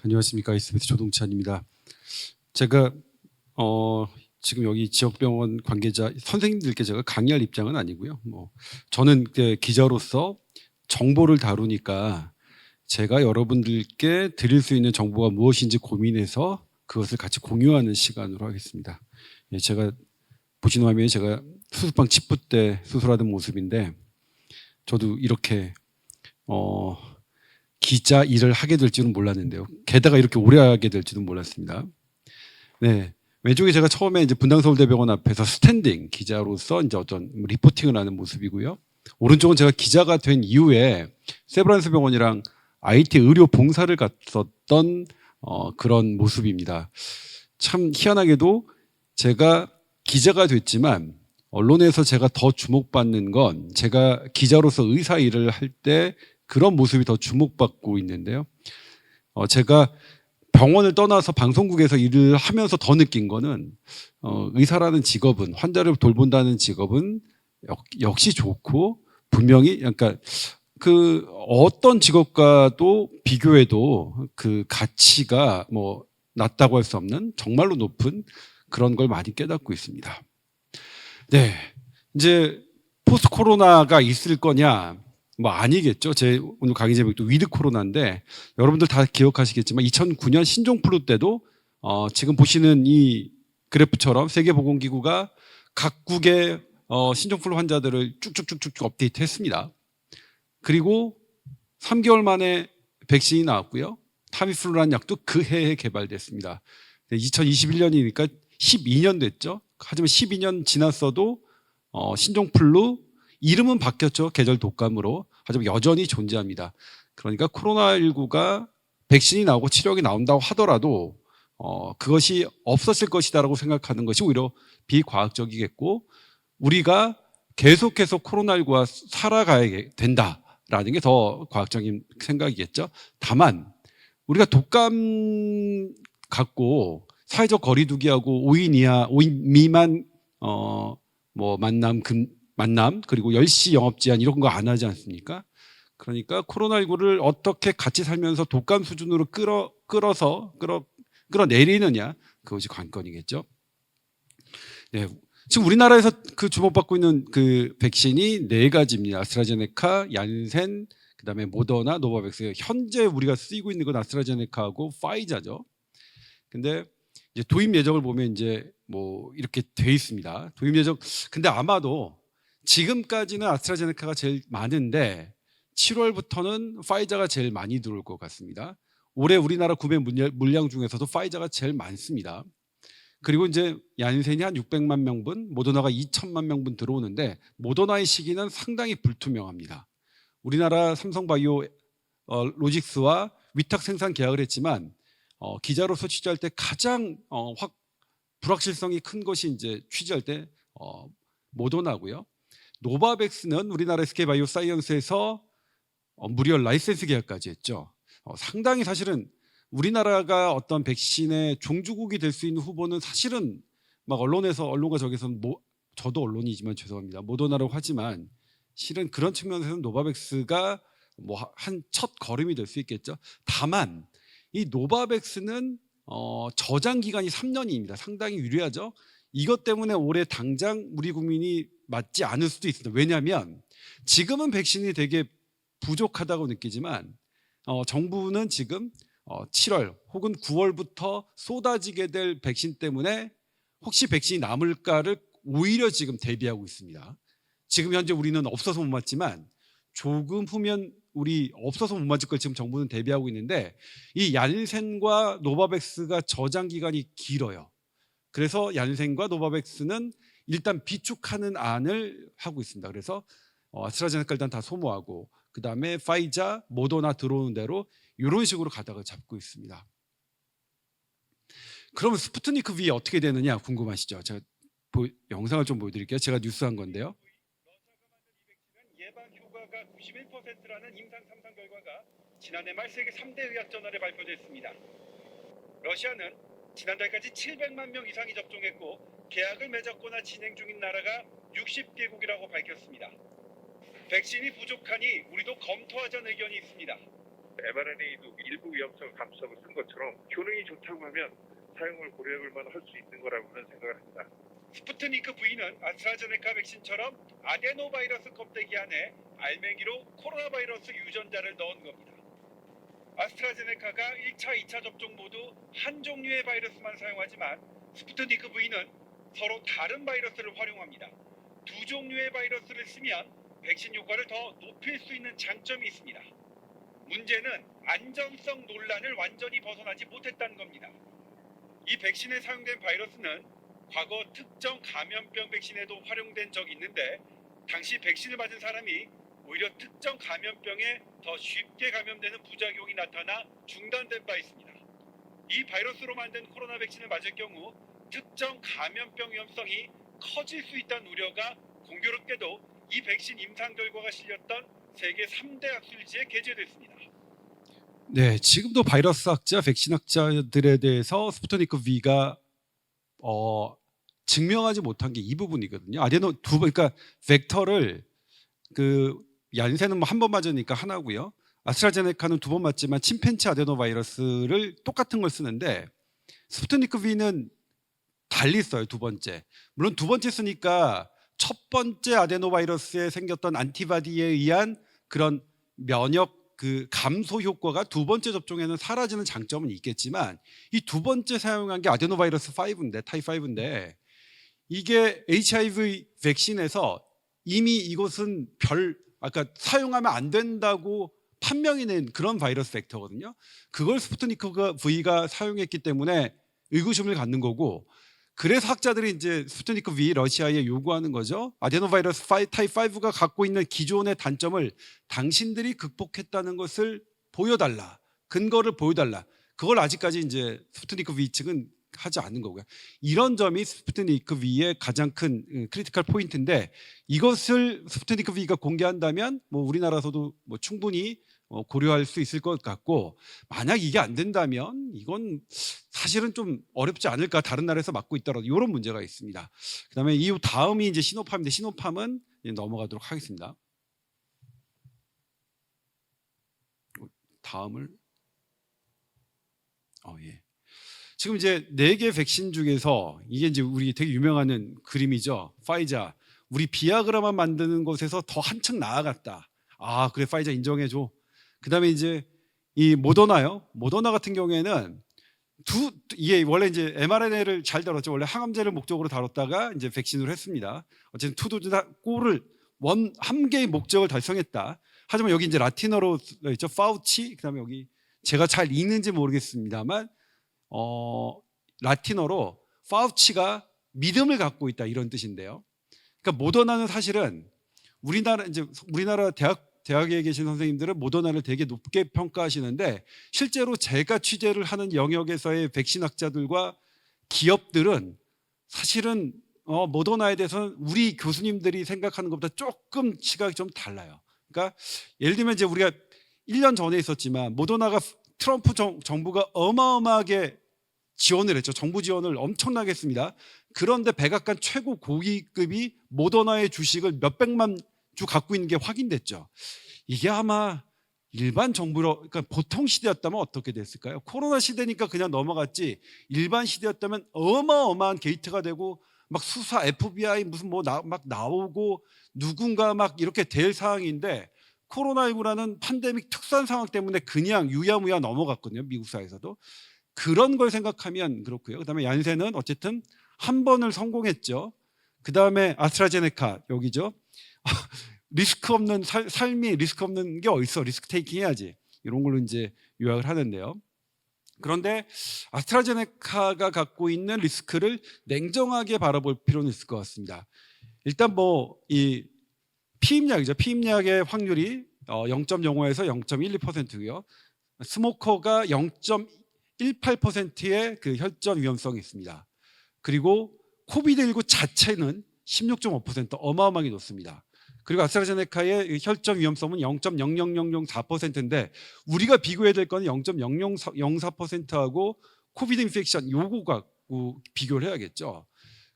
안녕하십니까. SBS 조동찬입니다. 제가 지금 여기 지역병원 관계자 선생님들께 제가 강의할 입장은 아니고요. 저는 기자로서 정보를 다루니까 제가 여러분들께 드릴 수 있는 정보가 무엇인지 고민해서 그것을 같이 공유하는 시간으로 하겠습니다. 예, 제가 보시는 화면이 제가 수술방 치부 때 수술하던 모습인데 저도 이렇게 기자 일을 하게 될 줄은 몰랐는데요. 게다가 이렇게 오래 하게 될 줄은 몰랐습니다. 네. 왼쪽에 제가 처음에 이제 분당서울대병원 앞에서 스탠딩 기자로서 이제 어떤 리포팅을 하는 모습이고요. 오른쪽은 제가 기자가 된 이후에 세브란스 병원이랑 IT 의료 봉사를 갔었던 그런 모습입니다. 참 희한하게도 제가 기자가 됐지만 언론에서 제가 더 주목받는 건 제가 기자로서 의사 일을 할 때 그런 모습이 더 주목받고 있는데요. 제가 병원을 떠나서 방송국에서 일을 하면서 더 느낀 거는 의사라는 직업은, 환자를 돌본다는 직업은 역시 좋고, 분명히 그러니까 그 어떤 직업과도 비교해도 그 가치가 뭐 낮다고 할 수 없는 정말로 높은 그런 걸 많이 깨닫고 있습니다. 네, 이제 포스트 코로나가 있을 거냐? 뭐 아니겠죠. 제 오늘 강의 제목도 위드 코로나인데 여러분들 다 기억하시겠지만 2009년 신종플루 때도 지금 보시는 이 그래프처럼 세계보건기구가 각국의 신종플루 환자들을 쭉쭉쭉쭉 업데이트했습니다. 그리고 3개월 만에 백신이 나왔고요. 타미플루라는 약도 그 해에 개발됐습니다. 2021년이니까 12년 됐죠. 하지만 12년 지났어도 신종플루 이름은 바뀌었죠. 계절 독감으로. 하지만 여전히 존재합니다. 그러니까 코로나19가 백신이 나오고 치료약이 나온다고 하더라도 그것이 없었을 것이다라고 생각하는 것이 오히려 비과학적이겠고, 우리가 계속해서 코로나19와 살아가야 된다라는 게 더 과학적인 생각이겠죠. 다만 우리가 독감 갖고 사회적 거리두기하고 5인 이하, 5인 미만 뭐 만남 그리고 10시 영업 제한 이런 거 안 하지 않습니까? 그러니까 코로나19를 어떻게 같이 살면서 독감 수준으로 끌어내리느냐, 그것이 관건이겠죠. 네, 지금 우리나라에서 그 주목받고 있는 그 백신이 4가지입니다. 아스트라제네카, 얀센, 그다음에 모더나, 노바백스. 현재 우리가 쓰이고 있는 건 아스트라제네카하고 파이자죠. 근데 이제 도입 예정을 보면 이제 뭐 이렇게 돼 있습니다. 도입 예정. 근데 아마도 지금까지는 아스트라제네카가 제일 많은데 7월부터는 파이자가 제일 많이 들어올 것 같습니다. 올해 우리나라 구매 물량 중에서도 파이자가 제일 많습니다. 그리고 이제 얀센이 한 600만 명분, 모더나가 2천만 명분 들어오는데 모더나의 시기는 상당히 불투명합니다. 우리나라 삼성바이오 로직스와 위탁 생산 계약을 했지만 기자로서 취재할 때 가장 불확실성이 큰 것이 이제 취재할 때 모더나고요. 노바백스는 우리나라 SK바이오 사이언스에서 무려 라이센스 계약까지 했죠. 상당히 사실은 우리나라가 어떤 백신의 종주국이 될 수 있는 후보는 사실은 막 언론과 저기서는 저도 언론이지만 죄송합니다. 모더나라고 하지만 실은 그런 측면에서는 노바백스가 뭐 한 첫 걸음이 될 수 있겠죠. 다만 이 노바백스는 저장 기간이 3년입니다. 상당히 유리하죠. 이것 때문에 올해 당장 우리 국민이 맞지 않을 수도 있습니다. 왜냐하면 지금은 백신이 되게 부족하다고 느끼지만 정부는 지금 7월 혹은 9월부터 쏟아지게 될 백신 때문에 혹시 백신이 남을까를 오히려 지금 대비하고 있습니다. 지금 현재 우리는 없어서 못 맞지만 조금 후면 우리 없어서 못 맞을 걸 지금 정부는 대비하고 있는데, 이 얀센과 노바백스가 저장 기간이 길어요. 그래서 얀센과 노바백스는 일단 비축하는 안을 하고 있습니다. 그래서 아스트라제네카 일단 다 소모하고 그 다음에 파이자, 모더나 들어오는 대로 이런 식으로 가닥을 잡고 있습니다. 그러면 스푸트니크 V 어떻게 되느냐 궁금하시죠? 제가 영상을 좀 보여드릴게요. 제가 뉴스한 건데요. 예방 효과가 91%라는 임상 3상 결과가 지난해 말 세계 3대 의학저널에 발표됐습니다. 러시아는 지난달까지 700만 명 이상이 접종했고 계약을 맺었거나 진행 중인 나라가 60개국이라고 밝혔습니다. 백신이 부족하니 우리도 검토하자는 의견이 있습니다. mRNA도 일부 위험성을 감수하고 쓴 것처럼 효능이 좋다고 하면 사용을 고려해볼 만할 수 있는 거라고는 생각을 합니다. 스푸트니크 V는 아스트라제네카 백신처럼 아데노바이러스 껍데기 안에 알맹이로 코로나 바이러스 유전자를 넣은 겁니다. 아스트라제네카가 1차, 2차 접종 모두 한 종류의 바이러스만 사용하지만 스푸트니크 V는 서로 다른 바이러스를 활용합니다. 두 종류의 바이러스를 쓰면 백신 효과를 더 높일 수 있는 장점이 있습니다. 문제는 안전성 논란을 완전히 벗어나지 못했다는 겁니다. 이 백신에 사용된 바이러스는 과거 특정 감염병 백신에도 활용된 적이 있는데 당시 백신을 맞은 사람이 오히려 특정 감염병에 더 쉽게 감염되는 부작용이 나타나 중단된 바 있습니다. 이 바이러스로 만든 코로나 백신을 맞을 경우 특정 감염병 위험성이 커질 수 있다는 우려가 공교롭게도 이 백신 임상 결과가 실렸던 세계 3대 학술지에 게재됐습니다. 네, 지금도 바이러스 학자, 백신 학자들에 대해서 스푸트니크 V가 증명하지 못한 게 이 부분이거든요. 그러니까 벡터를 얀센은 뭐 한 번 맞으니까 하나고요. 아스트라제네카는 2번 맞지만 침팬치 아데노바이러스를 똑같은 걸 쓰는데 스푸트니크 V는 달리 써요. 2번째. 물론 2번째 쓰니까 첫 번째 아데노바이러스에 생겼던 안티바디에 의한 그런 면역 감소 효과가 2번째 접종에는 사라지는 장점은 있겠지만 이 2번째 사용한 게 아데노바이러스 5인데 타입 5인데 이게 HIV 백신에서 이미 이것은 아까 사용하면 안 된다고 판명이 낸 그런 바이러스 벡터거든요. 그걸 스푸트니크 V가 사용했기 때문에 의구심을 갖는 거고, 그래서 학자들이 이제 스푸트니크 V 러시아에 요구하는 거죠. 아데노바이러스 타입 5가 갖고 있는 기존의 단점을 당신들이 극복했다는 것을 보여달라. 근거를 보여달라. 그걸 아직까지 이제 스푸트니크 V 측은 하지 않는 거고요. 이런 점이 스푸트니크 V의 가장 큰 크리티컬 포인트인데, 이것을 스푸트니크 V가 공개한다면 뭐 우리나라에서도 뭐 충분히 고려할 수 있을 것 같고, 만약 이게 안 된다면 이건 사실은 좀 어렵지 않을까, 다른 나라에서 맡고 있더라도 이런 문제가 있습니다. 그다음에 이 다음이 이제 시노팜인데, 시노팜은 이제 넘어가도록 하겠습니다. 다음을 예. 지금 이제 4개 백신 중에서 이게 이제 우리 되게 유명한 그림이죠. 파이자. 우리 비아그라만 만드는 곳에서 더 한층 나아갔다. 아, 그래, 파이자 인정해줘. 그다음에 이제 이 모더나요. 모더나 같은 경우에는 이게 원래 이제 mRNA를 잘 다뤘죠. 원래 항암제를 목적으로 다뤘다가 이제 백신으로 했습니다. 어쨌든 투도즈 다 골을 한 개의 목적을 달성했다. 하지만 여기 이제 라틴어로 있죠. 파우치. 그다음에 여기 제가 잘 읽는지 모르겠습니다만 라틴어로 파우치가 믿음을 갖고 있다, 이런 뜻인데요. 그러니까 모더나는 사실은 우리나라 대학에 계신 선생님들은 모더나를 되게 높게 평가하시는데, 실제로 제가 취재를 하는 영역에서의 백신학자들과 기업들은 사실은 모더나에 대해서는 우리 교수님들이 생각하는 것보다 조금 시각이 좀 달라요. 그러니까 예를 들면 이제 우리가 1년 전에 있었지만 모더나가 트럼프 정부가 어마어마하게 지원을 했죠. 정부 지원을 엄청나게 했습니다. 그런데 백악관 최고 고위급이 모더나의 주식을 몇백만 주 갖고 있는 게 확인됐죠. 이게 아마 일반 정부로, 그러니까 보통 시대였다면 어떻게 됐을까요? 코로나 시대니까 그냥 넘어갔지, 일반 시대였다면 어마어마한 게이트가 되고 막 수사, FBI 무슨 막 나오고 누군가 막 이렇게 될 상황인데, 코로나19라는 팬데믹 특수한 상황 때문에 그냥 유야무야 넘어갔거든요. 미국 사회에서도. 그런 걸 생각하면 그렇고요. 그다음에 얀센은 어쨌든 한 번을 성공했죠. 그다음에 아스트라제네카 여기죠. 리스크 없는 삶이 리스크 없는 게 어딨어? 리스크 테이킹 해야지. 이런 걸로 이제 요약을 하는데요. 그런데 아스트라제네카가 갖고 있는 리스크를 냉정하게 바라볼 필요는 있을 것 같습니다. 일단 이 피임약이죠. 피임약의 확률이 0.05에서 0.12%고요. 스모커가 0.18%의 그 혈전 위험성이 있습니다. 그리고 코비드19 자체는 16.5% 어마어마하게 높습니다. 그리고 아스트라제네카의 혈전 위험성은 0.00004%인데 우리가 비교해야 될 거는 0.0004%하고 코비드 인펙션 요거 갖고 비교를 해야겠죠.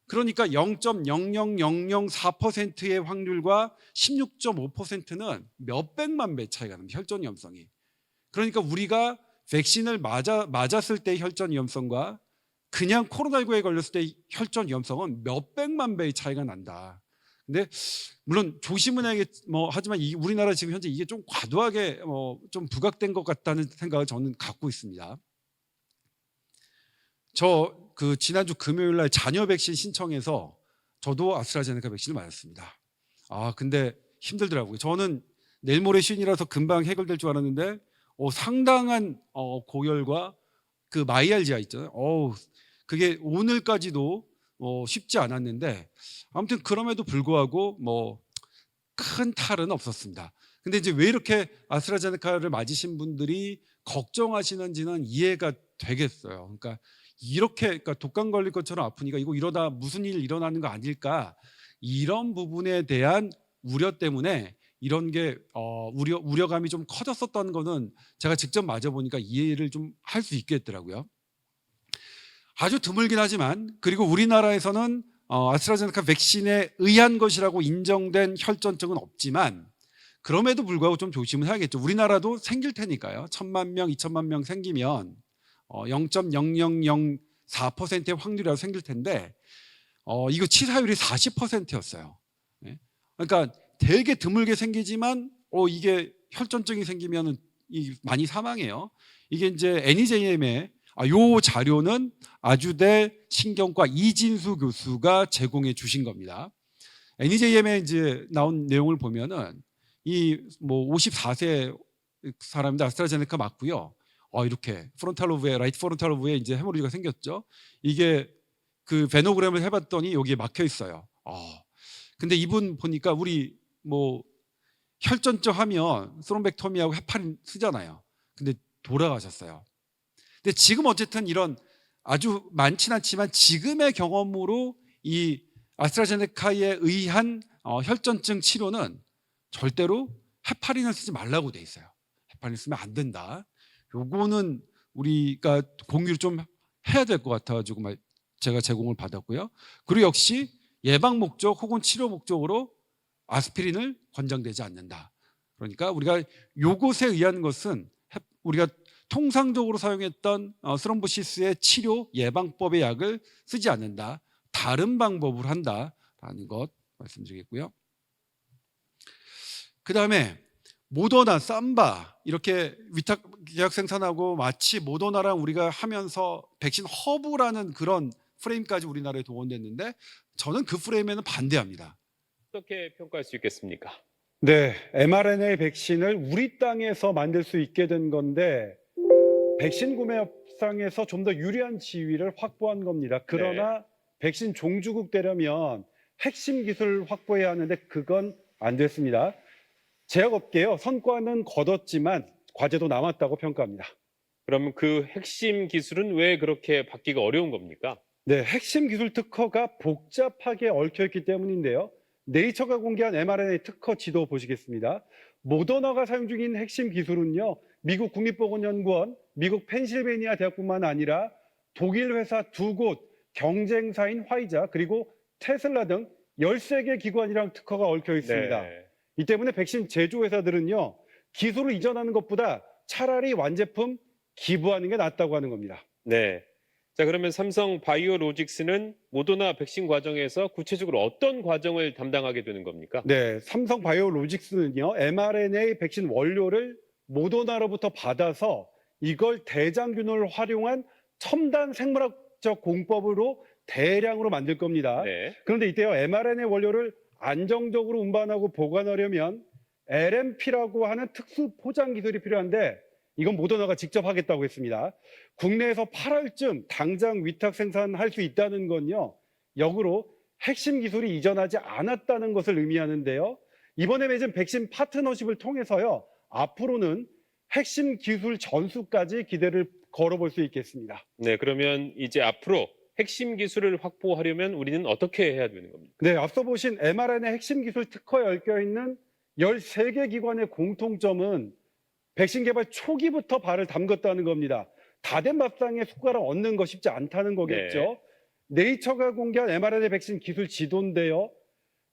그러니까 0.00004%의 확률과 16.5%는 몇백만 배 차이가 납니다. 혈전 위험성이. 그러니까 우리가 백신을 맞았을 때 혈전 위험성과 그냥 코로나19에 걸렸을 때 혈전 위험성은 몇백만 배의 차이가 난다. 근데 물론 조심은 해야겠 하지만 우리나라 지금 현재 이게 좀 과도하게 좀 부각된 것 같다는 생각을 저는 갖고 있습니다. 저 그 지난주 금요일 날 자녀 백신 신청해서 저도 아스트라제네카 백신을 맞았습니다. 근데 힘들더라고요. 저는 내일 모레 쉰이라서 금방 해결될 줄 알았는데 상당한 고열과 그 마이알지아 있잖아요. 그게 오늘까지도 쉽지 않았는데 아무튼 그럼에도 불구하고 큰 탈은 없었습니다. 근데 이제 왜 이렇게 아스트라제네카를 맞으신 분들이 걱정하시는지는 이해가 되겠어요. 그러니까 그러니까 독감 걸릴 것처럼 아프니까 이거 이러다 무슨 일 일어나는 거 아닐까, 이런 부분에 대한 우려 때문에 이런 게 우려감이 좀 커졌었던 거는 제가 직접 맞아보니까 이해를 좀 할 수 있겠더라고요. 아주 드물긴 하지만, 그리고 우리나라에서는 아스트라제네카 백신에 의한 것이라고 인정된 혈전증은 없지만 그럼에도 불구하고 좀 조심을 해야겠죠. 우리나라도 생길 테니까요. 1,000만 명, 2,000만 명 생기면 0.0004%의 확률이라도 생길 텐데 이거 치사율이 40%였어요. 그러니까 되게 드물게 생기지만 이게 혈전증이 생기면 많이 사망해요. 이게 이제 NEJM의 요 자료는 아주대 신경과 이진수 교수가 제공해 주신 겁니다. NEJM에 이제 나온 내용을 보면은 54세 사람인데 아스트라제네카 맞고요. 이렇게 라이트 프론탈 로브에 이제 헤모리지가 생겼죠. 이게 그 베노그램을 해봤더니 여기에 막혀 있어요. 근데 이분 보니까 우리 혈전증 하면 스롬벡토미하고 헤파린 쓰잖아요. 근데 돌아가셨어요. 근데 지금 어쨌든 이런 아주 많지는 않지만 지금의 경험으로 이 아스트라제네카에 의한 혈전증 치료는 절대로 헤파린을 쓰지 말라고 돼 있어요. 헤파린 쓰면 안 된다. 요거는 우리가 공유를 좀 해야 될 것 같아가지고 제가 제공을 받았고요. 그리고 역시 예방 목적 혹은 치료 목적으로 아스피린을 권장되지 않는다. 그러니까 우리가 요것에 의한 것은 우리가 통상적으로 사용했던 스럼보시스의 치료 예방법의 약을 쓰지 않는다. 다른 방법을 한다라는 것 말씀드리겠고요. 그다음에 모더나, 삼바 이렇게 위탁 계약 생산하고 마치 모더나랑 우리가 하면서 백신 허브라는 그런 프레임까지 우리나라에 동원됐는데 저는 그 프레임에는 반대합니다. 어떻게 평가할 수 있겠습니까? 네, mRNA 백신을 우리 땅에서 만들 수 있게 된 건데 백신 구매 협상에서 좀 더 유리한 지위를 확보한 겁니다. 그러나 백신 종주국 되려면 핵심 기술을 확보해야 하는데 그건 안 됐습니다. 제약업계요, 성과는 거뒀지만 과제도 남았다고 평가합니다. 그럼 그 핵심 기술은 왜 그렇게 받기가 어려운 겁니까? 네, 핵심 기술 특허가 복잡하게 얽혀있기 때문인데요. 네이처가 공개한 mRNA 특허 지도 보시겠습니다. 모더나가 사용 중인 핵심 기술은요, 미국 국립보건연구원, 미국 펜실베이니아 대학뿐만 아니라 독일 회사 2곳, 경쟁사인 화이자, 그리고 테슬라 등 13개 기관이랑 특허가 얽혀 있습니다. 네. 이 때문에 백신 제조회사들은요, 기술을 이전하는 것보다 차라리 완제품 기부하는 게 낫다고 하는 겁니다. 네. 자, 그러면 삼성 바이오로직스는 모더나 백신 과정에서 구체적으로 어떤 과정을 담당하게 되는 겁니까? 네, 삼성 바이오로직스는요, mRNA 백신 원료를 모더나로부터 받아서 이걸 대장균을 활용한 첨단 생물학적 공법으로 대량으로 만들 겁니다. 네. 그런데 이때요, mRNA 원료를 안정적으로 운반하고 보관하려면 LNP라고 하는 특수 포장 기술이 필요한데 이건 모더나가 직접 하겠다고 했습니다. 국내에서 8월쯤 당장 위탁 생산할 수 있다는 건요, 역으로 핵심 기술이 이전하지 않았다는 것을 의미하는데요. 이번에 맺은 백신 파트너십을 통해서요, 앞으로는 핵심 기술 전수까지 기대를 걸어볼 수 있겠습니다. 네, 그러면 이제 앞으로 핵심 기술을 확보하려면 우리는 어떻게 해야 되는 겁니까? 네, 앞서 보신 mRNA 핵심 기술 특허에 얽혀 있는 13개 기관의 공통점은 백신 개발 초기부터 발을 담궜다는 겁니다. 다 된 밥상에 숟가락 얹는 거 쉽지 않다는 거겠죠. 네이처가 공개한 mRNA 백신 기술 지도인데요.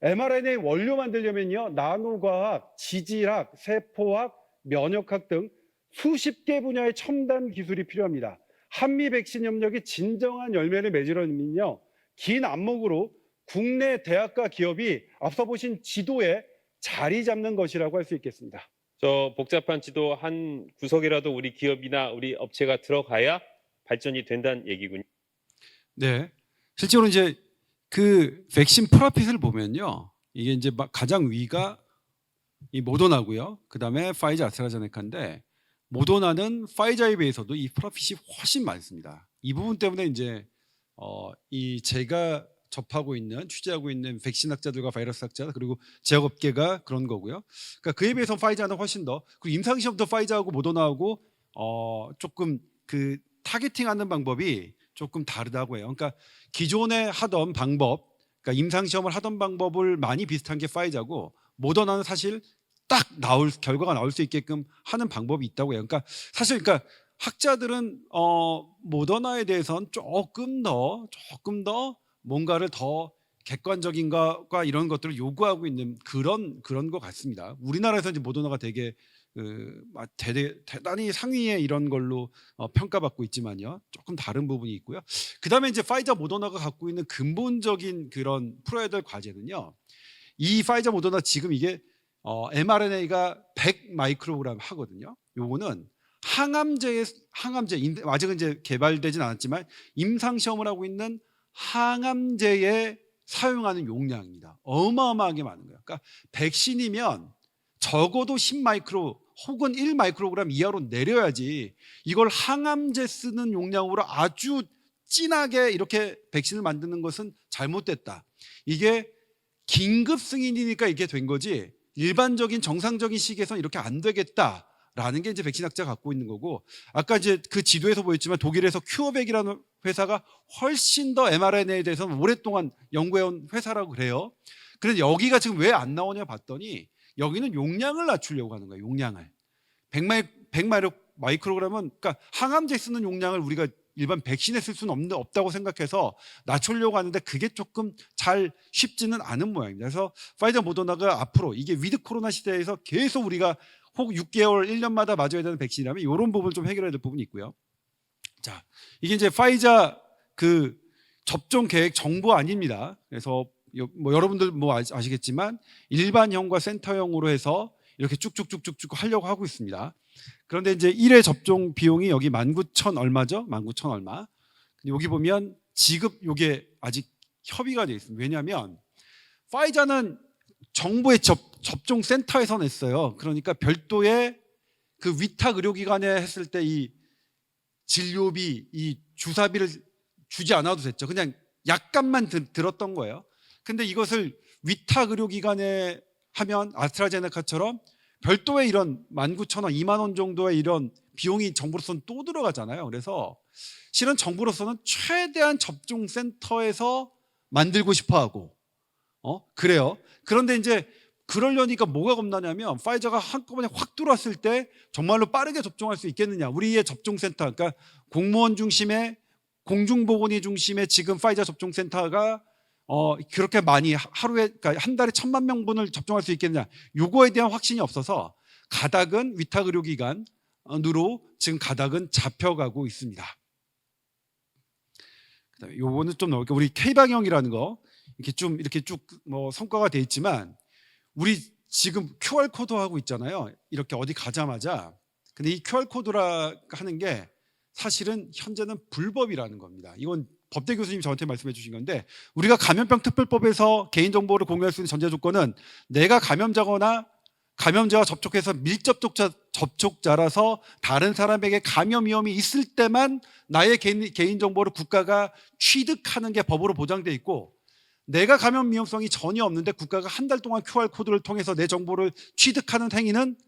mRNA 원료 만들려면요, 나노과학, 지질학, 세포학, 면역학 등 수십 개 분야의 첨단 기술이 필요합니다. 한미 백신 협력이 진정한 열매를 맺으려면요, 긴 안목으로 국내 대학과 기업이 앞서 보신 지도에 자리 잡는 것이라고 할 수 있겠습니다. 저 복잡한 지도 한 구석이라도 우리 기업이나 우리 업체가 들어가야 발전이 된다는 얘기군요. 네. 실제로 이제 그 백신 프로핏을 보면요. 이게 이제 가장 위가 이 모더나고요. 그다음에 파이자 아스트라제네카인데 모더나는 파이자에 비해서도 이 프로핏이 훨씬 많습니다. 이 부분 때문에 이제 이 제가 접하고 있는 취재하고 있는 백신 학자들과 바이러스 학자 그리고 제약업계가 그런 거고요. 그러니까 그에 비해서 파이자는 훨씬 더 그리고 임상시험도 파이자하고 모더나하고 조금 그 타겟팅하는 방법이 조금 다르다고 해요. 그러니까 기존에 하던 방법, 그러니까 임상시험을 하던 방법을 많이 비슷한 게 파이자고 모더나는 사실 딱 결과가 나올 수 있게끔 하는 방법이 있다고 해요. 그러니까 사실 그러니까 학자들은 모더나에 대해서는 조금 더 뭔가를 더 객관적인 것과 이런 것들을 요구하고 있는 그런 것 같습니다. 우리나라에서 이제 모더나가 되게 대단히 상위의 이런 걸로 평가받고 있지만요. 조금 다른 부분이 있고요. 그다음에 이제 파이자 모더나가 갖고 있는 근본적인 그런 풀어야 될 과제는요. 이 파이자 모더나 지금 이게 mRNA가 100 마이크로그램 하거든요. 요거는 항암제 아직은 이제 개발되진 않았지만 임상 시험을 하고 있는 항암제에 사용하는 용량입니다. 어마어마하게 많은 거예요. 그러니까 백신이면 적어도 10 마이크로 혹은 1 마이크로그램 이하로 내려야지 이걸 항암제 쓰는 용량으로 아주 진하게 이렇게 백신을 만드는 것은 잘못됐다. 이게 긴급 승인이니까 이게 된 거지 일반적인 정상적인 시기에서는 이렇게 안 되겠다라는 게 이제 백신학자가 갖고 있는 거고 아까 이제 그 지도에서 보였지만 독일에서 큐어백이라는 회사가 훨씬 더 mRNA에 대해서는 오랫동안 연구해온 회사라고 그래요. 그런데 여기가 지금 왜 안 나오냐 봤더니 여기는 용량을 낮추려고 하는 거예요. 용량을 100 마이크로그램은 그러니까 항암제 쓰는 용량을 우리가 일반 백신에 쓸 수는 없다고 생각해서 낮추려고 하는데 그게 조금 잘 쉽지는 않은 모양입니다. 그래서 파이자 모더나가 앞으로 이게 위드 코로나 시대에서 계속 우리가 혹 6개월, 1년마다 맞아야 되는 백신이라면 이런 부분을 좀 해결해야 될 부분이 있고요. 자, 이게 이제 파이자 그 접종 계획 정보 아닙니다. 그래서 뭐 여러분들 뭐 아시겠지만 일반형과 센터형으로 해서 이렇게 쭉쭉쭉쭉쭉 하려고 하고 있습니다. 그런데 이제 1회 접종 비용이 여기 19,000 얼마죠? 19,000 얼마. 여기 보면 지급 요게 아직 협의가 되어 있습니다. 왜냐하면 파이자는 정부의 접종 센터에서 냈어요. 그러니까 별도의 그 위탁 의료기관에 했을 때 이 진료비, 이 주사비를 주지 않아도 됐죠. 그냥 약값만 들었던 거예요. 근데 이것을 위탁 의료기관에 하면 아스트라제네카처럼 별도의 이런 19,000원, 2만 원 정도의 이런 비용이 정부로서는 또 들어가잖아요. 그래서 실은 정부로서는 최대한 접종센터에서 만들고 싶어 하고, 그래요. 그런데 이제 그러려니까 뭐가 겁나냐면 파이자가 한꺼번에 확 들어왔을 때 정말로 빠르게 접종할 수 있겠느냐. 우리의 접종센터, 그러니까 공무원 중심의 공중보건의 중심의 지금 파이자 접종센터가 그렇게 많이 하루에 그러니까 한 달에 1,000만 명분을 접종할 수 있겠느냐. 요거에 대한 확신이 없어서 가닥은 위탁 의료기관으로 지금 가닥은 잡혀가고 있습니다. 그다음에 요거는 좀 넣을게요. 우리 K방역이라는 거 이렇게 쭉 뭐 성과가 돼 있지만 우리 지금 QR 코드 하고 있잖아요. 이렇게 어디 가자마자. 근데 이 QR 코드라 하는 게 사실은 현재는 불법이라는 겁니다. 이건 법대 교수님이 저한테 말씀해 주신 건데 우리가 감염병 특별법에서 개인정보를 공유할 수 있는 전제 조건은 내가 감염자거나 감염자와 접촉해서 접촉자라서 다른 사람에게 감염 위험이 있을 때만 나의 개인정보를 국가가 취득하는 게 법으로 보장돼 있고 내가 감염 위험성이 전혀 없는데 국가가 한 달 동안 QR코드를 통해서 내 정보를 취득하는 행위는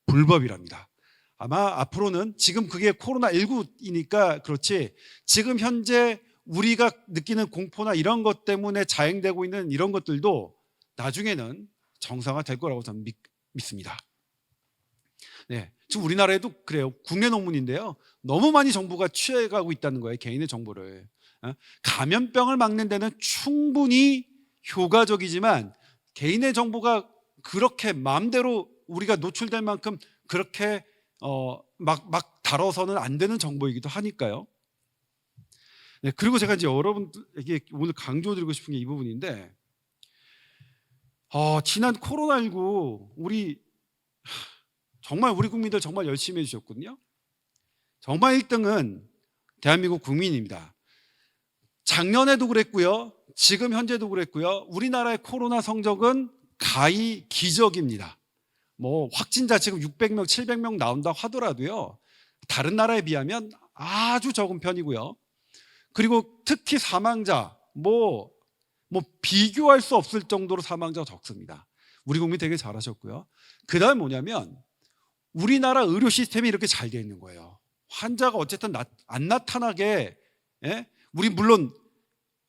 불법이랍니다. 아마 앞으로는 지금 그게 코로나19이니까 그렇지 지금 현재 우리가 느끼는 공포나 이런 것 때문에 자행되고 있는 이런 것들도 나중에는 정상화될 거라고 저는 믿습니다. 네, 지금 우리나라에도 그래요. 국내 논문인데요. 너무 많이 정부가 취해가고 있다는 거예요. 개인의 정보를. 감염병을 막는 데는 충분히 효과적이지만 개인의 정보가 그렇게 마음대로 우리가 노출될 만큼 그렇게 막 다뤄서는 안 되는 정보이기도 하니까요. 네, 그리고 제가 이제 여러분에게 오늘 강조드리고 싶은 게 이 부분인데, 지난 코로나19 정말 우리 국민들 정말 열심히 해주셨거든요. 정말 1등은 대한민국 국민입니다. 작년에도 그랬고요, 지금 현재도 그랬고요. 우리나라의 코로나 성적은 가히 기적입니다. 뭐 확진자 지금 600명, 700명 나온다고 하더라도요, 다른 나라에 비하면 아주 적은 편이고요. 그리고 특히 사망자 뭐 비교할 수 없을 정도로 사망자가 적습니다. 우리 국민 되게 잘하셨고요. 그 다음 뭐냐면 우리나라 의료 시스템이 이렇게 잘 되어 있는 거예요. 환자가 어쨌든 안 나타나게, 우리 물론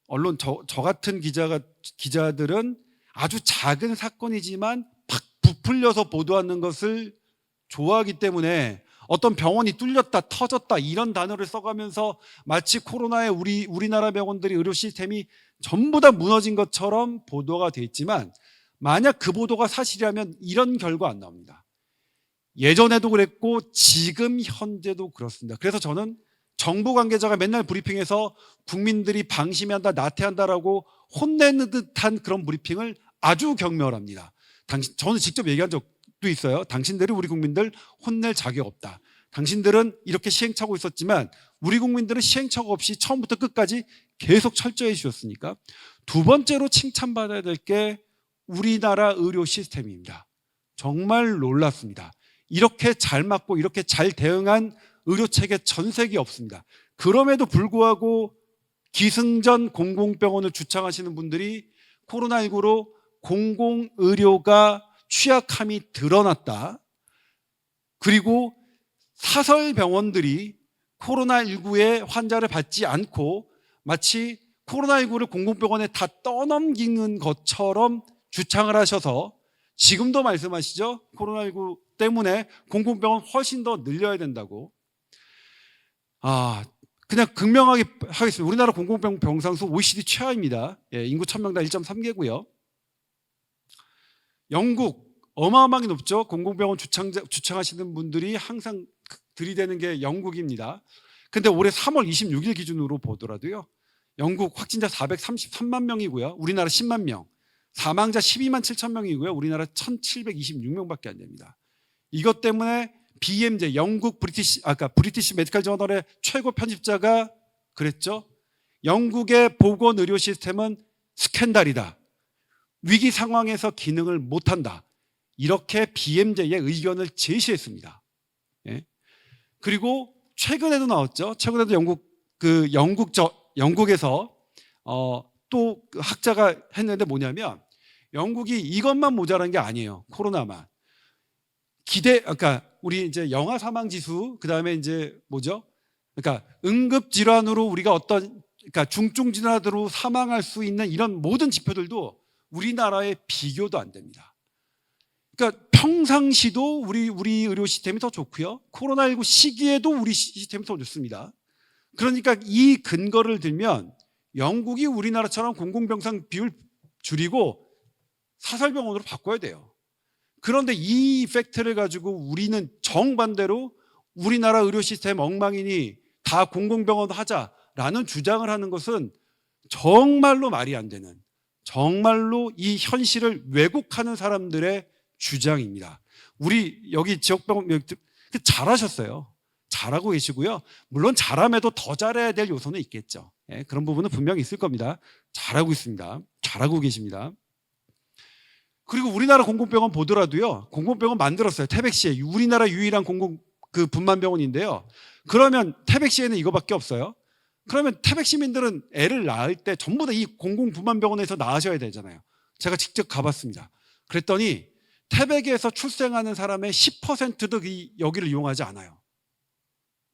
언론 저 같은 기자들은 아주 작은 사건이지만 팍 부풀려서 보도하는 것을 좋아하기 때문에 어떤 병원이 뚫렸다, 터졌다 이런 단어를 써가면서 마치 코로나에 우리나라 병원들이 의료 시스템이 전부 다 무너진 것처럼 보도가 돼 있지만, 만약 그 보도가 사실이라면 이런 결과 안 나옵니다. 예전에도 그랬고 지금 현재도 그렇습니다. 그래서 저는 정부 관계자가 맨날 브리핑에서 국민들이 방심한다, 나태한다라고 혼내는 듯한 그런 브리핑을 아주 경멸합니다. 저는 직접 얘기한 적도 있어요. 당신들이 우리 국민들 혼낼 자격 없다. 당신들은 이렇게 시행착오 있었지만 우리 국민들은 시행착오 없이 처음부터 끝까지 계속 철저히 해주셨으니까. 두 번째로 칭찬받아야 될 게 우리나라 의료 시스템입니다. 정말 놀랐습니다. 이렇게 잘 맞고 이렇게 잘 대응한 의료체계 전 세계에 없습니다. 그럼에도 불구하고 기승전 공공병원을 주창하시는 분들이 코로나19로 공공의료가 취약함이 드러났다. 그리고 사설병원들이 코로나19의 환자를 받지 않고 마치 코로나19를 공공병원에 다 떠넘기는 것처럼 주창을 하셔서 지금도 말씀하시죠. 코로나19 때문에 공공병원 훨씬 더 늘려야 된다고. 그냥 극명하게 하겠습니다. 우리나라 공공병원 병상수 OECD 최하입니다. 인구 1000명당 1.3개고요. 영국 어마어마하게 높죠. 공공병원 주창하시는 분들이 항상 들이대는 게 영국입니다. 근데 올해 3월 26일 기준으로 보더라도요, 영국 확진자 433만 명이고요. 우리나라 10만 명. 사망자 12만 7천 명이고요. 우리나라 1726명밖에 안 됩니다. 이것 때문에 BMJ, 영국 브리티시 메디컬 저널의 최고 편집자가 그랬죠. 영국의 보건 의료 시스템은 스캔들이다. 위기 상황에서 기능을 못한다. 이렇게 BMJ의 의견을 제시했습니다. 그리고 최근에도 나왔죠. 최근에도 영국에서 또 학자가 했는데 뭐냐면, 영국이 이것만 모자란 게 아니에요. 코로나만. 그러니까 우리 이제 영아 사망 지수, 그다음에 이제 뭐죠? 그러니까 응급 질환으로 우리가 그러니까 중증 질환으로 사망할 수 있는 이런 모든 지표들도 우리나라의 비교도 안 됩니다. 그러니까 평상시도 우리 의료 시스템이 더 좋고요. 코로나19 시기에도 우리 시스템이 더 좋습니다. 그러니까 이 근거를 들면 영국이 우리나라처럼 공공병상 비율 줄이고 사설병원으로 바꿔야 돼요. 그런데 이 팩트를 가지고 우리는 정반대로 우리나라 의료 시스템 엉망이니 다 공공병원 하자라는 주장을 하는 것은 정말로 말이 안 되는, 정말로 이 현실을 왜곡하는 사람들의 주장입니다. 우리 여기 지역병원 잘하셨어요. 잘하고 계시고요. 물론 잘함에도 더 잘해야 될 요소는 있겠죠. 그런 부분은 분명히 있을 겁니다. 잘하고 있습니다. 잘하고 계십니다. 그리고 우리나라 공공병원 보더라도요, 공공병원 만들었어요. 태백시에 우리나라 유일한 분만병원인데요. 그러면 태백시에는 이거밖에 없어요. 그러면 태백 시민들은 애를 낳을 때 전부 다 이 공공분만병원에서 낳으셔야 되잖아요. 제가 직접 가봤습니다. 그랬더니 태백에서 출생하는 사람의 10%도 여기를 이용하지 않아요.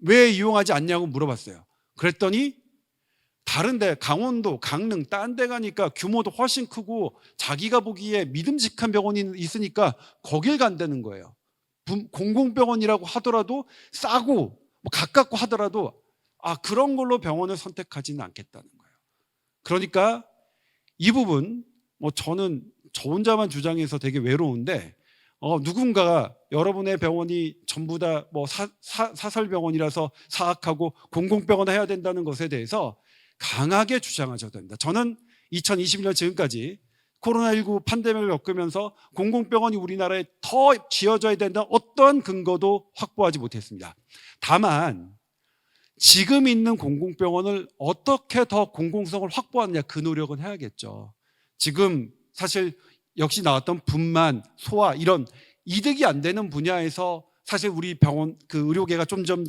왜 이용하지 않냐고 물어봤어요. 그랬더니 다른데 강원도, 강릉, 딴 데 가니까 규모도 훨씬 크고 자기가 보기에 믿음직한 병원이 있으니까 거길 간다는 거예요. 공공병원이라고 하더라도 싸고 뭐 가깝고 하더라도 그런 걸로 병원을 선택하지는 않겠다는 거예요. 그러니까 이 부분 저는 저 혼자만 주장해서 되게 외로운데 누군가가 여러분의 병원이 전부 다 뭐 사설병원이라서 사악하고 공공병원 해야 된다는 것에 대해서 강하게 주장하셔야 됩니다. 저는 2021년 지금까지 코로나19 팬데믹을 겪으면서 공공병원이 우리나라에 더 지어져야 된다는 어떠한 근거도 확보하지 못했습니다. 다만 지금 있는 공공병원을 어떻게 더 공공성을 확보하느냐, 그 노력은 해야겠죠. 지금 사실 역시 나왔던 분만, 소아 이런 이득이 안 되는 분야에서 사실 우리 병원 그 의료계가 점점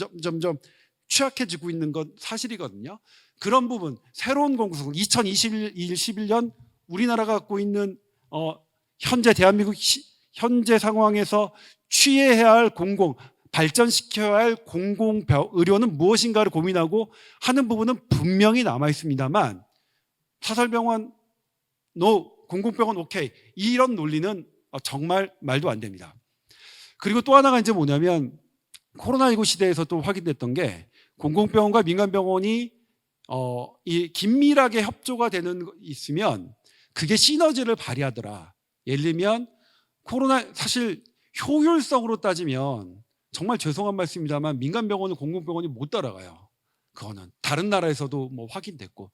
취약해지고 있는 건 사실이거든요. 그런 부분, 새로운 공공성, 2021년 우리나라가 갖고 있는 현재 대한민국 현재 상황에서 취해야 할 발전시켜야 할 공공 의료는 무엇인가를 고민하고 하는 부분은 분명히 남아 있습니다만, 사설병원 노, 공공병원 오케이, 이런 논리는 정말 말도 안 됩니다. 그리고 또 하나가 이제 뭐냐면, 코로나19 시대에서 또 확인됐던 게 공공병원과 민간병원이 이 긴밀하게 협조가 되는 있으면 그게 시너지를 발휘하더라. 예를 들면 사실 효율성으로 따지면 정말 죄송한 말씀입니다만 민간병원은 공공병원이 못 따라가요. 그거는 다른 나라에서도 뭐 확인됐고,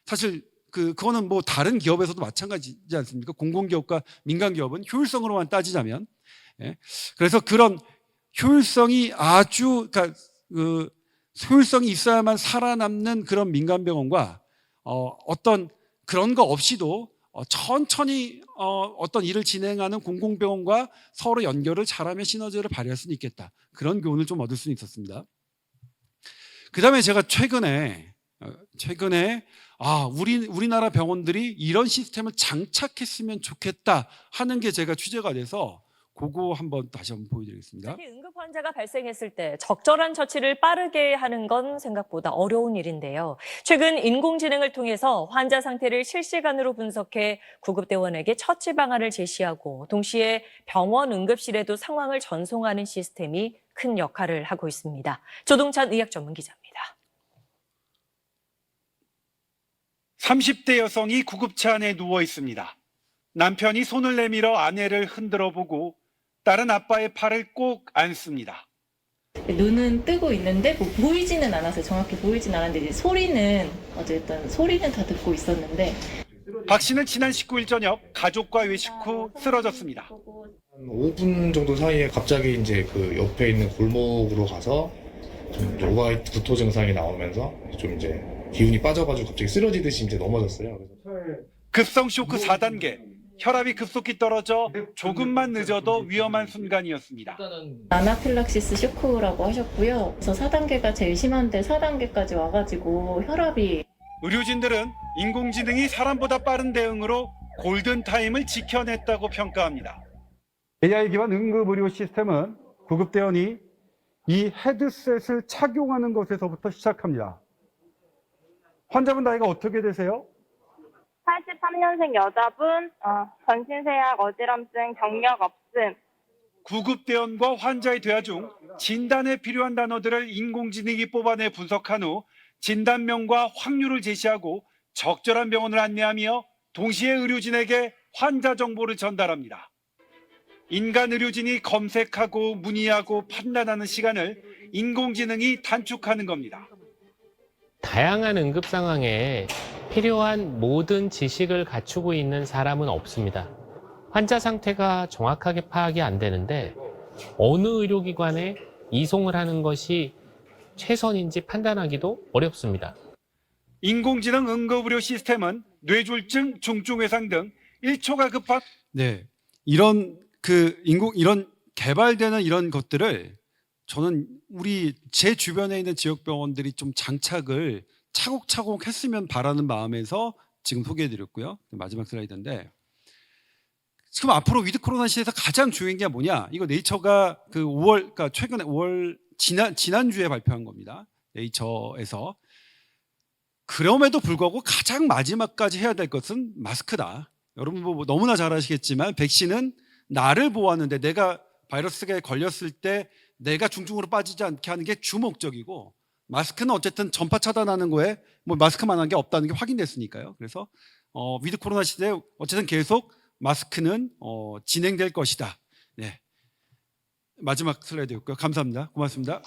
사실 그거는 뭐 다른 기업에서도 마찬가지지 않습니까? 공공기업과 민간기업은 효율성으로만 따지자면, 예. 그래서 그런 효율성이 그러니까 효율성이 있어야만 살아남는 그런 민간병원과 어떤 그런 거 없이도 천천히 어떤 일을 진행하는 공공병원과 서로 연결을 잘하면 시너지를 발휘할 수는 있겠다. 그런 교훈을 좀 얻을 수는 있었습니다. 그 다음에 제가 최근에 우리나라 병원들이 이런 시스템을 장착했으면 좋겠다 하는 게 제가 취재가 돼서 그거 다시 한번 보여드리겠습니다. 특히 응급 환자가 발생했을 때 적절한 처치를 빠르게 하는 건 생각보다 어려운 일인데요. 최근 인공지능을 통해서 환자 상태를 실시간으로 분석해 구급대원에게 처치 방안을 제시하고 동시에 병원 응급실에도 상황을 전송하는 시스템이 큰 역할을 하고 있습니다. 조동찬 의학 전문 기자입니다. 30대 여성이 구급차 안에 누워 있습니다. 남편이 손을 내밀어 아내를 흔들어 보고 딸은 아빠의 팔을 꼭 안습니다. 눈은 뜨고 있는데 보이지는 않았어요. 정확히 보이지는 않았는데 소리는 다 듣고 있었는데. 박 씨는 지난 19일 저녁 가족과 외식 후 쓰러졌습니다. 한 5분 정도 사이에 갑자기 이제 그 옆에 있는 골목으로 가서 좀 오바이 구토 증상이 나오면서 좀 이제 기운이 빠져가지고 갑자기 쓰러지듯이 이제 넘어졌어요. 급성 쇼크 4단계. 혈압이 급속히 떨어져 조금만 늦어도 위험한 순간이었습니다. 아나필락시스 쇼크라고 하셨고요. 그래서 4단계가 제일 심한데 4단계까지 와가지고 혈압이. 의료진들은 인공지능이 사람보다 빠른 대응으로 골든타임을 지켜냈다고 평가합니다. AI 기반 응급의료 시스템은 구급대원이 이 헤드셋을 착용하는 것에서부터 시작합니다. 환자분 나이가 어떻게 되세요? 83년생 여자분, 전신세약, 어지럼증, 경력 없음. 구급대원과 환자의 대화 중 진단에 필요한 단어들을 인공지능이 뽑아내 분석한 후 진단명과 확률을 제시하고 적절한 병원을 안내하며 동시에 의료진에게 환자 정보를 전달합니다. 인간 의료진이 검색하고 문의하고 판단하는 시간을 인공지능이 단축하는 겁니다. 다양한 응급 상황에 필요한 모든 지식을 갖추고 있는 사람은 없습니다. 환자 상태가 정확하게 파악이 안 되는데 어느 의료기관에 이송을 하는 것이 최선인지 판단하기도 어렵습니다. 인공지능 응급의료 시스템은 뇌졸중, 중증외상 등 1초가 급한 이런 개발되는 이런 것들을 저는 제 주변에 있는 지역병원들이 좀 장착을 차곡차곡 했으면 바라는 마음에서 지금 소개해드렸고요. 마지막 슬라이드인데, 지금 앞으로 위드 코로나 시대에서 가장 중요한 게 뭐냐? 이거 네이처가 그러니까 최근에 5월 지난주에 발표한 겁니다. 네이처에서. 그럼에도 불구하고 가장 마지막까지 해야 될 것은 마스크다. 여러분 뭐 너무나 잘 아시겠지만 백신은 나를 보호하는데, 내가 바이러스에 걸렸을 때 내가 중증으로 빠지지 않게 하는 게 주목적이고, 마스크는 어쨌든 전파 차단하는 거에 뭐 마스크만한 게 없다는 게 확인됐으니까요. 그래서 위드 코로나 시대에 어쨌든 계속 마스크는 진행될 것이다. 네. 마지막 슬라이드였고요. 감사합니다. 고맙습니다.